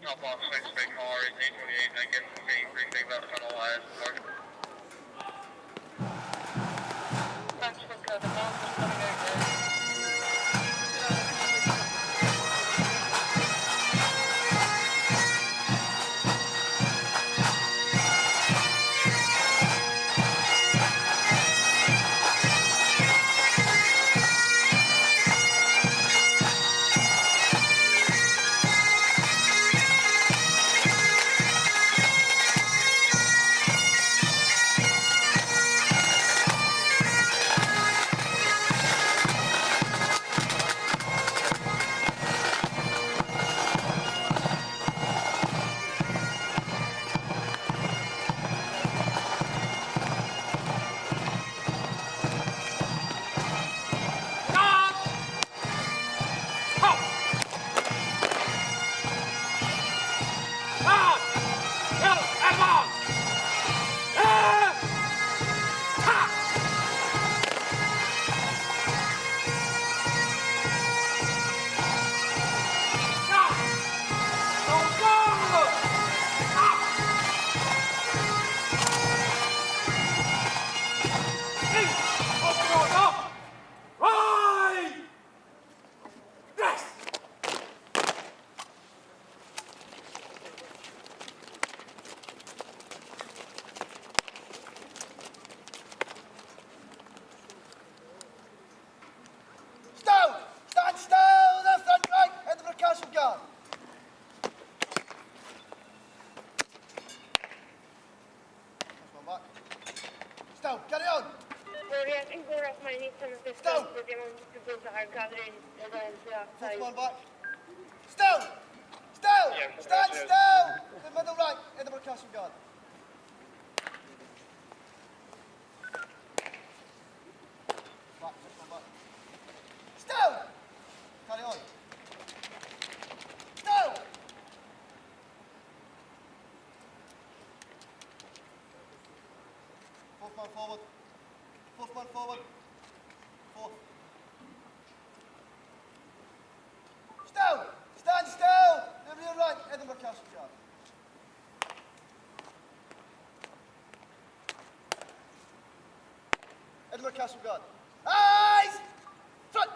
Top off 6 big car is 828 Lincoln, green big left tunnel, target. Thanks for the ball, just coming out there. Stand still, left and right, head of the castle guard. That's one back. Still, carry on. Sorry, I think we're off my knees some of this Stop. stuff, but the amount of people that are gathering around the outside. First one back. Still, still, Yeah, stand cheers. still. The middle right, head of the castle guard. Back, first one back. Still. Carry on. Still. Fourth man forward. Fourth man forward. Fourth. Still. Stand still. The rear right, Edinburgh Castle Guard. Edinburgh Castle Guard. Eyes! Front!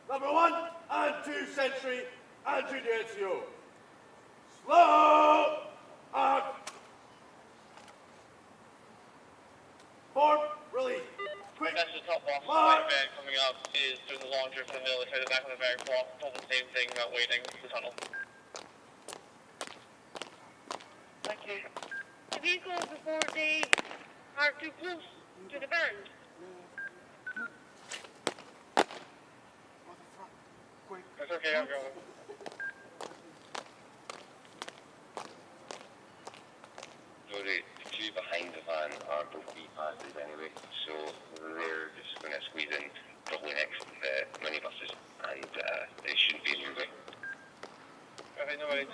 Number 1 and 2 sentry and 2 NCO. Slow and form, release. Quick. That's the top boss. Mark. White van coming up is doing the long trip from the other side of the back of the barracks block. Told the same thing about waiting for the tunnel. Thank you. The vehicles before they are too close to the band. That's okay, I'm going. So the two behind the van are both B-passes anyway, so they're just going to squeeze in probably next to the minibuses, and they shouldn't be in your way. Okay, no worries.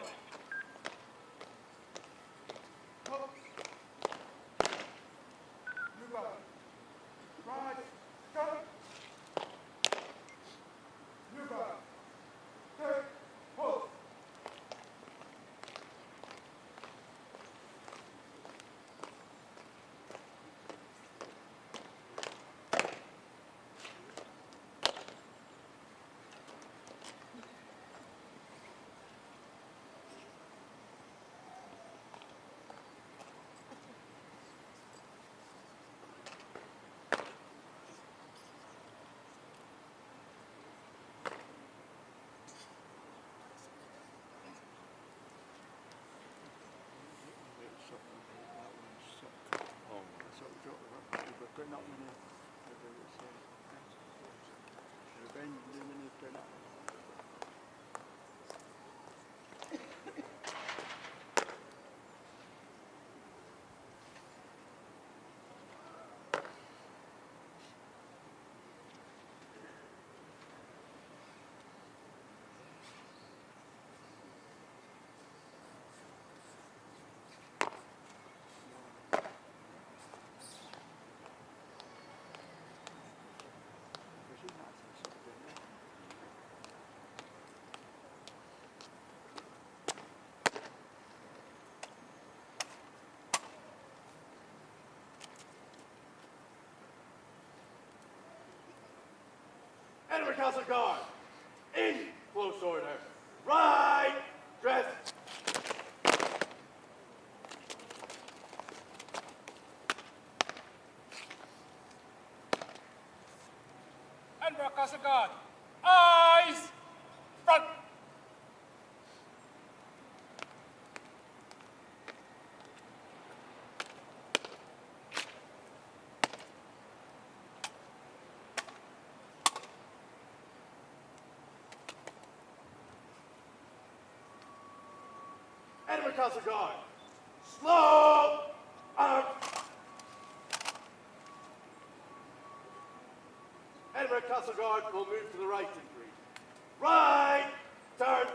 Edward Castle Guard, in close order. Right, dress. Edinburgh Castle Guard, eyes, front. Edward Castle Guard, slow and Edinburgh Castle Guard will move to the right in 3. Right, turn.